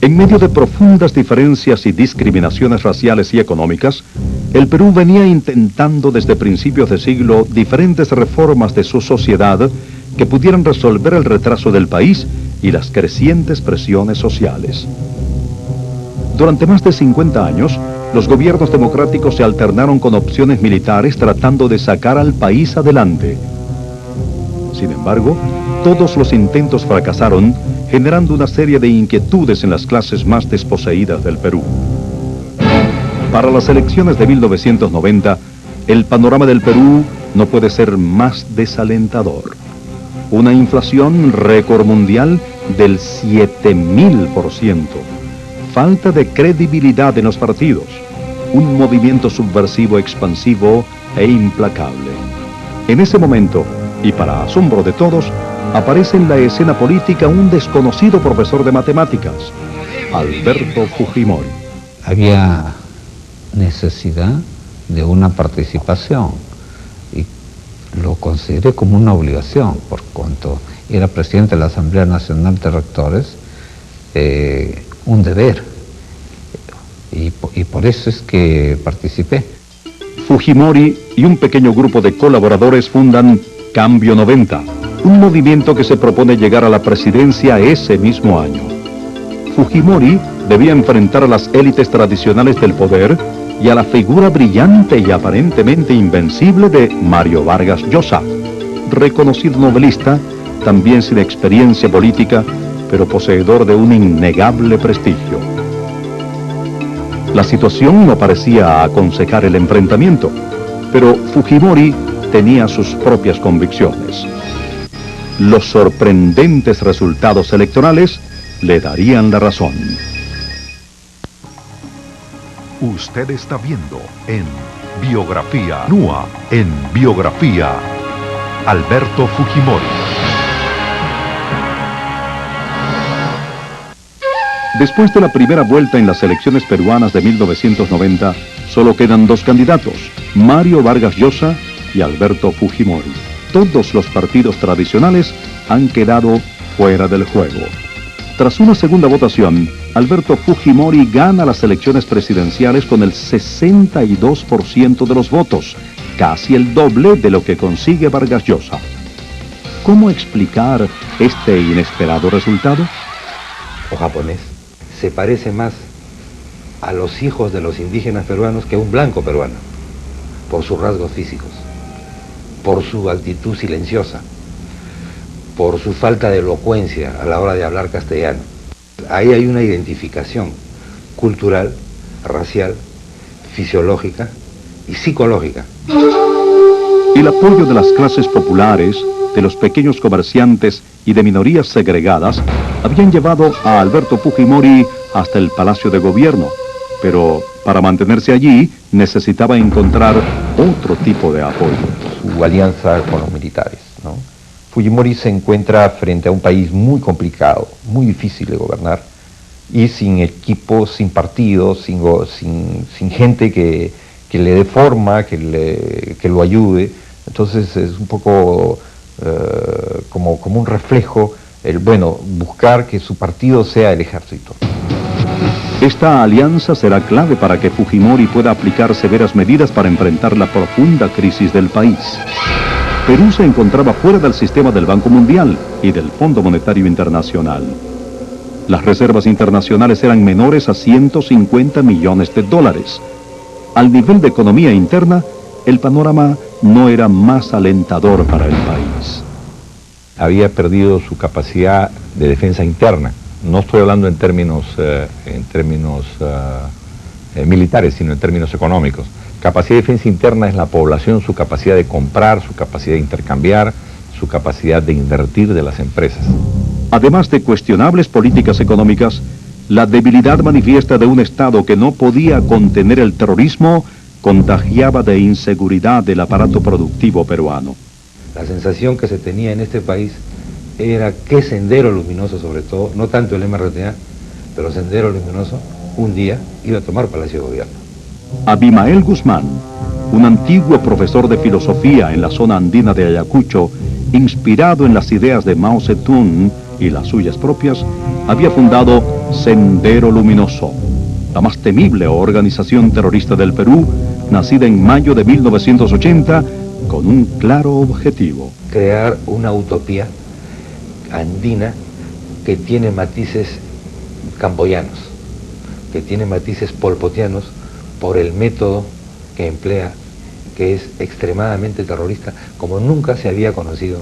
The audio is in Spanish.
En medio de profundas diferencias y discriminaciones raciales y económicas, el Perú venía intentando desde principios de siglo diferentes reformas de su sociedad que pudieran resolver el retraso del país y las crecientes presiones sociales. Durante más de 50 años, los gobiernos democráticos se alternaron con opciones militares tratando de sacar al país adelante. Sin embargo, todos los intentos fracasaron, generando una serie de inquietudes en las clases más desposeídas del Perú. Para las elecciones de 1990, el panorama del Perú no puede ser más desalentador. Una inflación récord mundial del 7000%. Falta de credibilidad en los partidos. Un movimiento subversivo expansivo e implacable. En ese momento, y para asombro de todos, aparece en la escena política un desconocido profesor de matemáticas, Alberto Fujimori. Había necesidad de una participación y lo consideré como una obligación, por cuanto era presidente de la Asamblea Nacional de Rectores, un deber, y por eso es que participé. Fujimori y un pequeño grupo de colaboradores fundan Cambio 90, un movimiento que se propone llegar a la presidencia ese mismo año. Fujimori debía enfrentar a las élites tradicionales del poder y a la figura brillante y aparentemente invencible de Mario Vargas Llosa, reconocido novelista, también sin experiencia política, pero poseedor de un innegable prestigio. La situación no parecía aconsejar el enfrentamiento, pero Fujimori tenía sus propias convicciones. Los sorprendentes resultados electorales le darían la razón. Usted está viendo en Biografía NUA, en Biografía, Alberto Fujimori. Después de la primera vuelta en las elecciones peruanas de 1990, solo quedan dos candidatos, Mario Vargas Llosa y Alberto Fujimori. Todos los partidos tradicionales han quedado fuera del juego. Tras una segunda votación, Alberto Fujimori gana las elecciones presidenciales con el 62% de los votos, casi el doble de lo que consigue Vargas Llosa. ¿Cómo explicar este inesperado resultado? O japonés se parece más a los hijos de los indígenas peruanos que a un blanco peruano, por sus rasgos físicos, por su actitud silenciosa, por su falta de elocuencia a la hora de hablar castellano. Ahí hay una identificación cultural, racial, fisiológica y psicológica. El apoyo de las clases populares, de los pequeños comerciantes y de minorías segregadas habían llevado a Alberto Fujimori hasta el Palacio de Gobierno, pero para mantenerse allí necesitaba encontrar otro tipo de apoyo. Su alianza con los militares, ¿no? Fujimori se encuentra frente a un país muy complicado, muy difícil de gobernar, y sin equipo, sin partido, sin gente que le dé forma, que lo ayude. Entonces es un poco como un reflejo, buscar que su partido sea el ejército. Esta alianza será clave para que Fujimori pueda aplicar severas medidas para enfrentar la profunda crisis del país. Perú se encontraba fuera del sistema del Banco Mundial y del Fondo Monetario Internacional. Las reservas internacionales eran menores a 150 millones de dólares. Al nivel de economía interna, el panorama no era más alentador para el país. Había perdido su capacidad de defensa interna. No estoy hablando en términos militares, sino en términos económicos. Capacidad de defensa interna es la población, su capacidad de comprar, su capacidad de intercambiar, su capacidad de invertir de las empresas. Además de cuestionables políticas económicas, la debilidad manifiesta de un Estado que no podía contener el terrorismo contagiaba de inseguridad el aparato productivo peruano. La sensación que se tenía en este país era que Sendero Luminoso, sobre todo, no tanto el MRTA, pero Sendero Luminoso, un día iba a tomar Palacio de Gobierno. Abimael Guzmán, un antiguo profesor de filosofía en la zona andina de Ayacucho, inspirado en las ideas de Mao Zedong y las suyas propias, había fundado Sendero Luminoso, la más temible organización terrorista del Perú, nacida en mayo de 1980, con un claro objetivo: crear una utopía andina que tiene matices camboyanos, que tiene matices polpotianos por el método que emplea, que es extremadamente terrorista, como nunca se había conocido